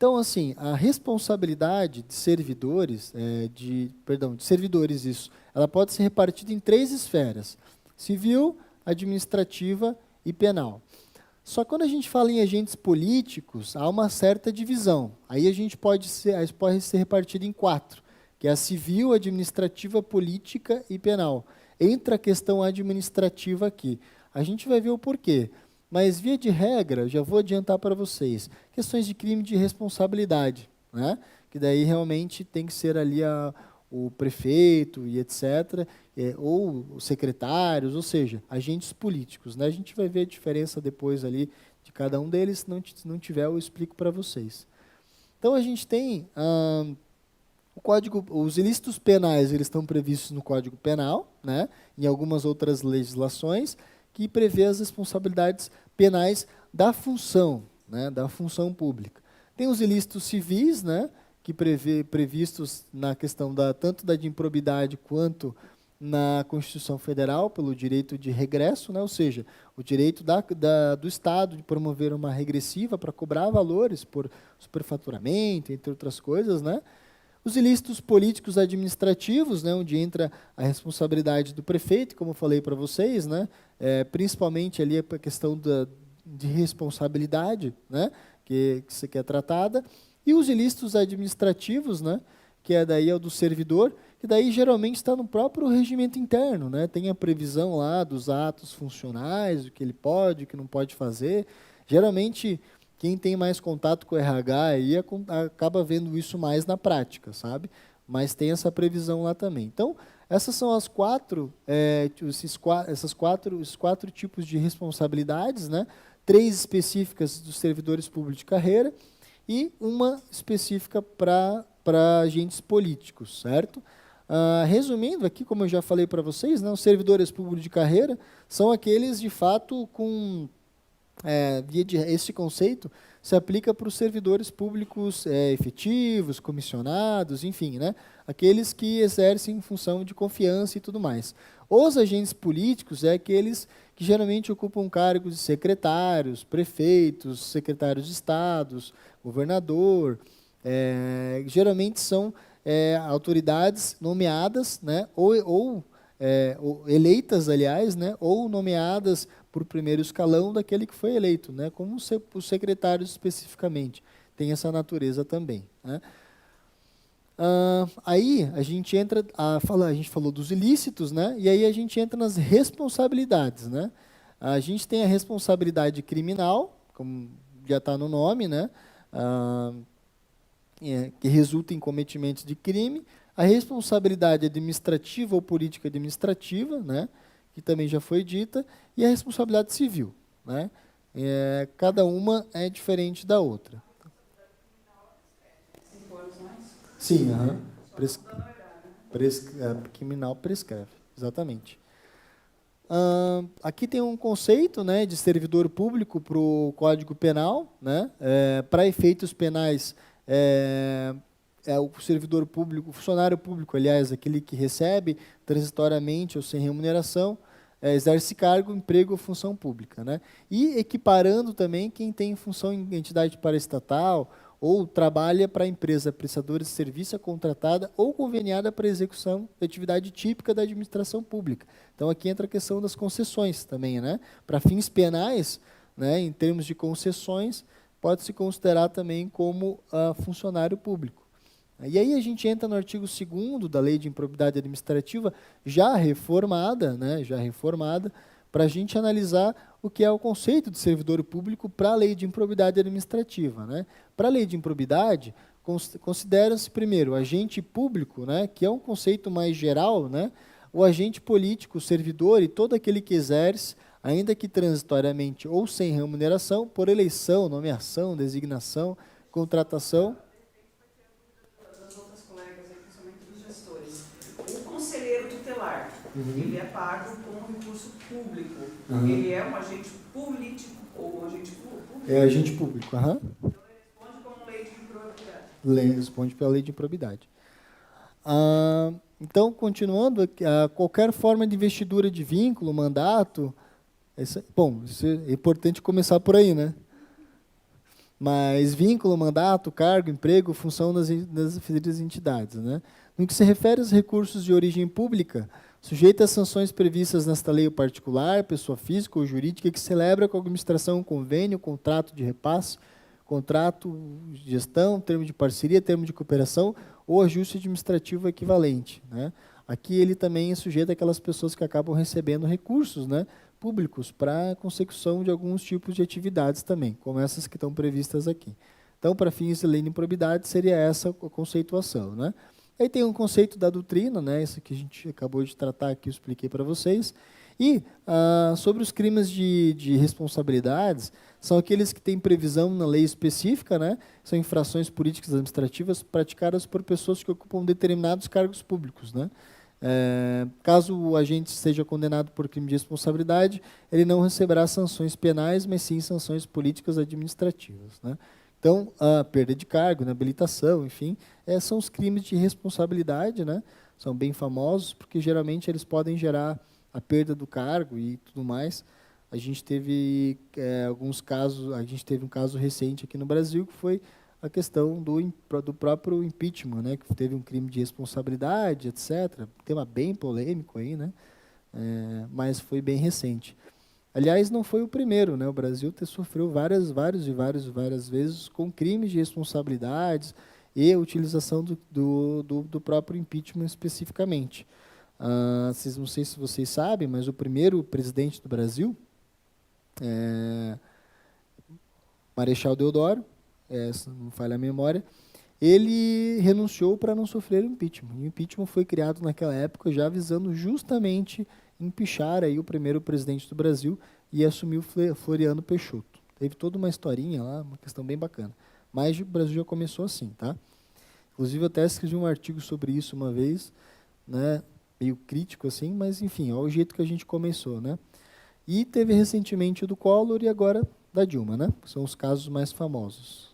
Então, assim, a responsabilidade de servidores, de servidores, isso, ela pode ser repartida em 3 esferas: civil, administrativa e penal. Só que quando a gente fala em agentes políticos, há uma certa divisão. Aí pode ser repartido em 4, que é a civil, administrativa, política e penal. Entra a questão administrativa aqui. A gente vai ver o porquê. Mas, via de regra, já vou adiantar para vocês, questões de crime de responsabilidade, né? Que daí realmente tem que ser ali o prefeito e etc., ou os secretários, ou seja, agentes políticos, né? A gente vai ver a diferença depois ali de cada um deles, se não tiver eu explico para vocês. Então a gente tem o código, os ilícitos penais, eles estão previstos no Código Penal, né? Em algumas outras legislações, que prevê as responsabilidades penais da função, né? Da função pública. Tem os ilícitos civis, né? Que previstos na questão tanto da de improbidade quanto na Constituição Federal, pelo direito de regresso, né? Ou seja, o direito do Estado de promover uma regressiva para cobrar valores por superfaturamento, entre outras coisas, né? Os ilícitos políticos administrativos, né, onde entra a responsabilidade do prefeito, como eu falei para vocês, né, principalmente ali a questão de responsabilidade, né, que é tratada, e os ilícitos administrativos, né, que é o do servidor, que daí geralmente está no próprio regimento interno, né, tem a previsão lá dos atos funcionais, o que ele pode, o que não pode fazer. Geralmente, quem tem mais contato com o RH aí acaba vendo isso mais na prática, sabe? Mas tem essa previsão lá também. Então, essas são as esses 4 tipos de responsabilidades, né? 3 específicas dos servidores públicos de carreira e uma específica para agentes políticos, certo? Resumindo aqui, como eu já falei para vocês, né, os servidores públicos de carreira são aqueles, de fato, com... Esse conceito se aplica para os servidores públicos efetivos, comissionados, enfim, né? Aqueles que exercem função de confiança e tudo mais. Os agentes políticos aqueles que geralmente ocupam cargos de secretários, prefeitos, secretários de estados, governador, geralmente são autoridades nomeadas, né? ou eleitas, aliás, né? Ou nomeadas por primeiro escalão daquele que foi eleito, né? Como os secretários especificamente. Tem essa natureza também, né? Aí a gente entra a gente falou dos ilícitos, né? E aí a gente entra nas responsabilidades, né? A gente tem a responsabilidade criminal, como já está no nome, né? Que resulta em cometimentos de crime. A responsabilidade administrativa ou política administrativa, né? Que também já foi dita, e a responsabilidade civil, né? Cada uma é diferente da outra. 5 anos mais? Sim, criminal prescreve, exatamente. Aqui tem um conceito, né, de servidor público para o Código Penal, né? Para efeitos penais, o servidor público, o funcionário público, aliás, aquele que recebe transitoriamente ou sem remuneração, exerce cargo, emprego ou função pública, né? E equiparando também quem tem função em entidade paraestatal ou trabalha para a empresa prestadora de serviço contratada ou conveniada para execução da atividade típica da administração pública. Então, aqui entra a questão das concessões também, né? Para fins penais, né, em termos de concessões, pode-se considerar também como funcionário público. E aí a gente entra no artigo 2º da Lei de Improbidade Administrativa, já reformada, né, para a gente analisar o que é o conceito de servidor público para a Lei de Improbidade Administrativa, né? Para a Lei de Improbidade, considera-se primeiro o agente público, né, que é um conceito mais geral, né? O agente político, o servidor e todo aquele que exerce, ainda que transitoriamente ou sem remuneração, por eleição, nomeação, designação, contratação. Ele é pago com um recurso público. Ele é um agente político ou um agente público? É agente público, Então, ele responde como lei de improbidade. Responde pela lei de improbidade. Então, continuando, qualquer forma de investidura de vínculo, mandato... isso é importante começar por aí, né? Mas vínculo, mandato, cargo, emprego, função das referidas entidades, né? No que se refere aos recursos de origem pública, sujeito às sanções previstas nesta lei particular, pessoa física ou jurídica que celebra com a administração um convênio, contrato de repasse, contrato de gestão, termo de parceria, termo de cooperação ou ajuste administrativo equivalente, né? Aqui ele também é sujeito àquelas pessoas que acabam recebendo recursos, né, públicos para a consecução de alguns tipos de atividades também, como essas que estão previstas aqui. Então, para fins de lei de improbidade, seria essa a conceituação, né? Aí tem um conceito da doutrina, né, isso que a gente acabou de tratar aqui, eu expliquei para vocês. E sobre os crimes de responsabilidades, são aqueles que têm previsão na lei específica, né, são infrações políticas administrativas praticadas por pessoas que ocupam determinados cargos públicos, né? Caso o agente seja condenado por crime de responsabilidade, ele não receberá sanções penais, mas sim sanções políticas administrativas, né? Então, a perda de cargo, inabilitação, enfim, são os crimes de responsabilidade, né? São bem famosos, porque geralmente eles podem gerar a perda do cargo e tudo mais. A gente teve alguns casos, a gente teve um caso recente aqui no Brasil, que foi a questão do próprio impeachment, né, que teve um crime de responsabilidade, etc. Tema bem polêmico aí, né, mas foi bem recente. Aliás, não foi o primeiro, né, o Brasil sofreu várias vezes com crimes de responsabilidades e a utilização do próprio impeachment especificamente. Não sei se vocês sabem, mas o primeiro presidente do Brasil, Marechal Deodoro, se não falha a memória, ele renunciou para não sofrer impeachment. O impeachment foi criado naquela época já visando justamente empichar aí o primeiro presidente do Brasil e assumiu Floriano Peixoto. Teve toda uma historinha lá, uma questão bem bacana. Mas o Brasil já começou assim, tá? Inclusive, eu até escrevi um artigo sobre isso uma vez, né, meio crítico assim, mas enfim, é o jeito que a gente começou, né? E teve recentemente o do Collor e agora da Dilma, né? São os casos mais famosos.